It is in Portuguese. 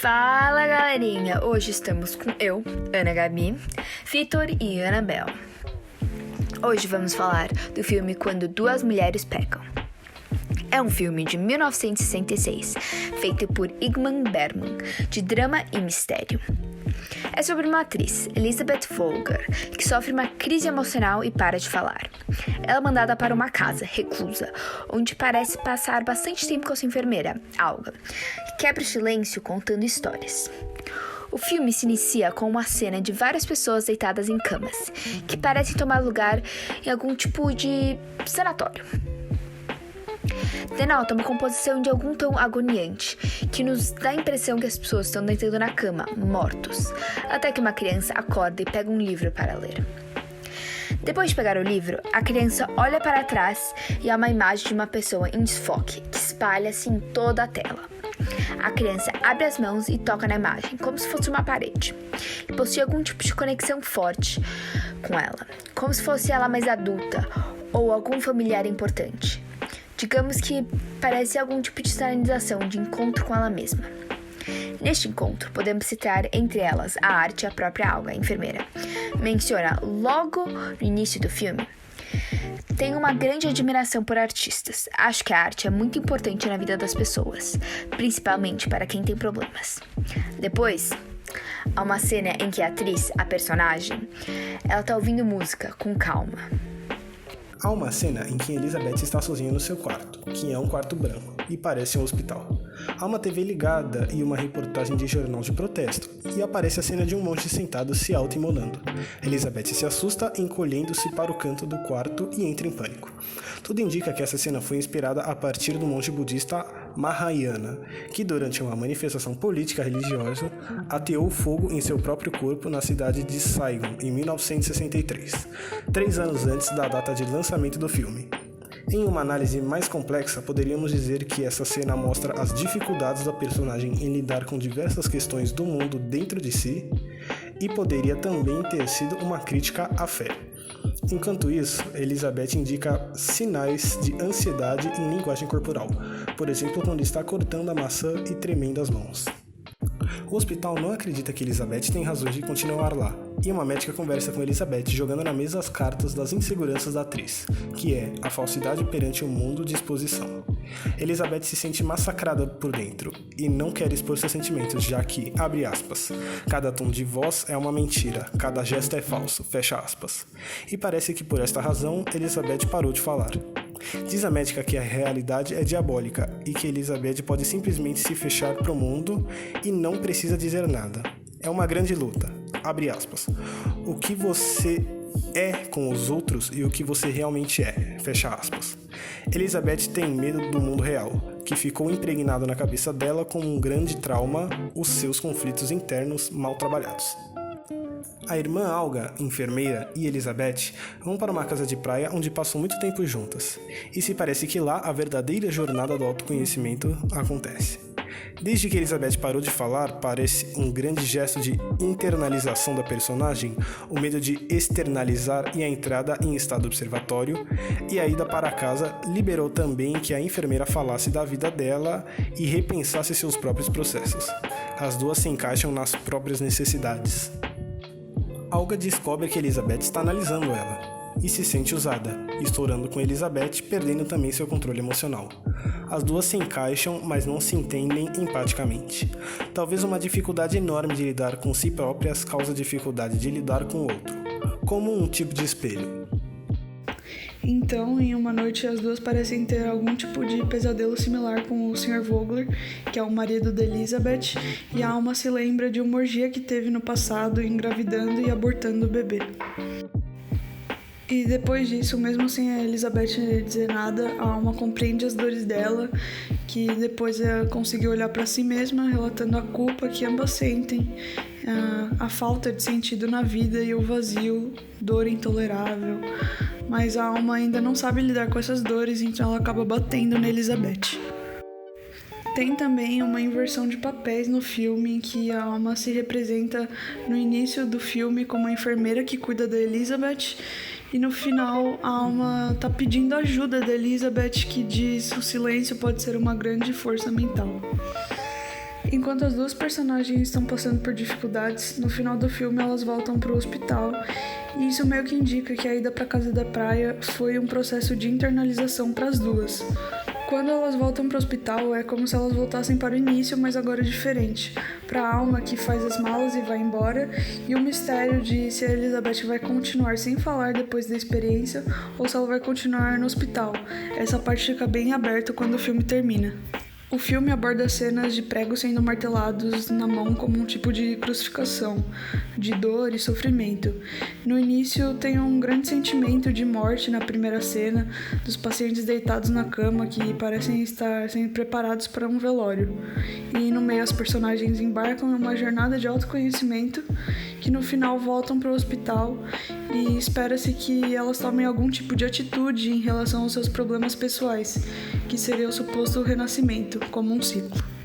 Fala, galerinha! Hoje estamos com eu, Ana Gabi, Vitor e Anabel. Hoje vamos falar do filme Quando Duas Mulheres Pecam. É um filme de 1966, feito por Ingmar Bergman, de drama e mistério. É sobre uma atriz, Elizabeth Vogler, que sofre uma crise emocional e para de falar. Ela é mandada para uma casa, reclusa, onde parece passar bastante tempo com a sua enfermeira, Alga, que quebra o silêncio contando histórias. O filme se inicia com uma cena de várias pessoas deitadas em camas, que parecem tomar lugar em algum tipo de sanatório. Denota uma composição de algum tom agoniante, que nos dá a impressão que as pessoas estão deitando na cama, mortos, até que uma criança acorda e pega um livro para ler. Depois de pegar o livro, a criança olha para trás e há uma imagem de uma pessoa em desfoque, que espalha-se em toda a tela. A criança abre as mãos e toca na imagem, como se fosse uma parede, e possui algum tipo de conexão forte com ela, como se fosse ela mais adulta ou algum familiar importante. Digamos que parece algum tipo de sinalização de encontro com ela mesma. Neste encontro, podemos citar entre elas a arte e a própria Alga, a enfermeira. Menciona logo no início do filme. Tenho uma grande admiração por artistas. Acho que a arte é muito importante na vida das pessoas, principalmente para quem tem problemas. Depois, há uma cena em que a atriz, a personagem, ela está ouvindo música com calma. Há uma cena em que Elizabeth está sozinha no seu quarto, que é um quarto branco, e parece um hospital. Há uma TV ligada e uma reportagem de jornal de protesto, e aparece a cena de um monge sentado se auto-imolando. Elizabeth se assusta, encolhendo-se para o canto do quarto e entra em pânico. Tudo indica que essa cena foi inspirada a partir do monge budista Mahayana, que durante uma manifestação política religiosa ateou fogo em seu próprio corpo na cidade de Saigon, em 1963, 3 anos antes da data de lançamento do filme. Em uma análise mais complexa, poderíamos dizer que essa cena mostra as dificuldades da personagem em lidar com diversas questões do mundo dentro de si e poderia também ter sido uma crítica à fé. Enquanto isso, Elizabeth indica sinais de ansiedade em linguagem corporal, por exemplo, quando está cortando a maçã e tremendo as mãos. O hospital não acredita que Elizabeth tem razões de continuar lá, e uma médica conversa com Elizabeth jogando na mesa as cartas das inseguranças da atriz, que é a falsidade perante o mundo de exposição. Elizabeth se sente massacrada por dentro e não quer expor seus sentimentos, já que, abre aspas, cada tom de voz é uma mentira, cada gesto é falso, fecha aspas. E parece que por esta razão, Elizabeth parou de falar. Diz a médica que a realidade é diabólica e que Elizabeth pode simplesmente se fechar para o mundo e não precisa dizer nada. É uma grande luta, abre aspas. O que você é com os outros e o que você realmente é, fecha aspas. Elizabeth tem medo do mundo real, que ficou impregnado na cabeça dela com um grande trauma, os seus conflitos internos mal trabalhados. A irmã Alga, enfermeira, e Elizabeth vão para uma casa de praia onde passam muito tempo juntas, e se parece que lá a verdadeira jornada do autoconhecimento acontece. Desde que Elizabeth parou de falar, parece um grande gesto de internalização da personagem, o medo de externalizar e a entrada em estado observatório, e a ida para casa liberou também que a enfermeira falasse da vida dela e repensasse seus próprios processos. As duas se encaixam nas próprias necessidades. Alga descobre que Elizabeth está analisando ela e se sente usada, estourando com Elizabeth, perdendo também seu controle emocional. As duas se encaixam, mas não se entendem empaticamente. Talvez uma dificuldade enorme de lidar com si próprias causa dificuldade de lidar com o outro, como um tipo de espelho. Então, em uma noite, as duas parecem ter algum tipo de pesadelo similar com o Sr. Vogler, que é o marido da Elizabeth, e a alma se lembra de uma orgia que teve no passado, engravidando e abortando o bebê. E depois disso, mesmo sem a Elizabeth dizer nada, a alma compreende as dores dela, que depois ela conseguiu olhar para si mesma, relatando a culpa que ambas sentem, a falta de sentido na vida e o vazio, dor intolerável. Mas a alma ainda não sabe lidar com essas dores, então ela acaba batendo na Elizabeth. Tem também uma inversão de papéis no filme, em que a alma se representa no início do filme como a enfermeira que cuida da Elizabeth, e no final a alma tá pedindo ajuda da Elizabeth, que diz que o silêncio pode ser uma grande força mental. Enquanto as duas personagens estão passando por dificuldades, no final do filme elas voltam para o hospital, e isso meio que indica que a ida para casa da praia foi um processo de internalização para as duas. Quando elas voltam para o hospital, é como se elas voltassem para o início, mas agora diferente. Para a Alma, que faz as malas e vai embora, e o mistério de se a Elizabeth vai continuar sem falar depois da experiência ou se ela vai continuar no hospital. Essa parte fica bem aberta quando o filme termina. O filme aborda cenas de pregos sendo martelados na mão como um tipo de crucificação, de dor e sofrimento. No início tem um grande sentimento de morte na primeira cena, dos pacientes deitados na cama que parecem estar sendo preparados para um velório. E no meio as personagens embarcam em uma jornada de autoconhecimento que no final voltam para o hospital e espera-se que elas tomem algum tipo de atitude em relação aos seus problemas pessoais, que seria o suposto renascimento, como um ciclo.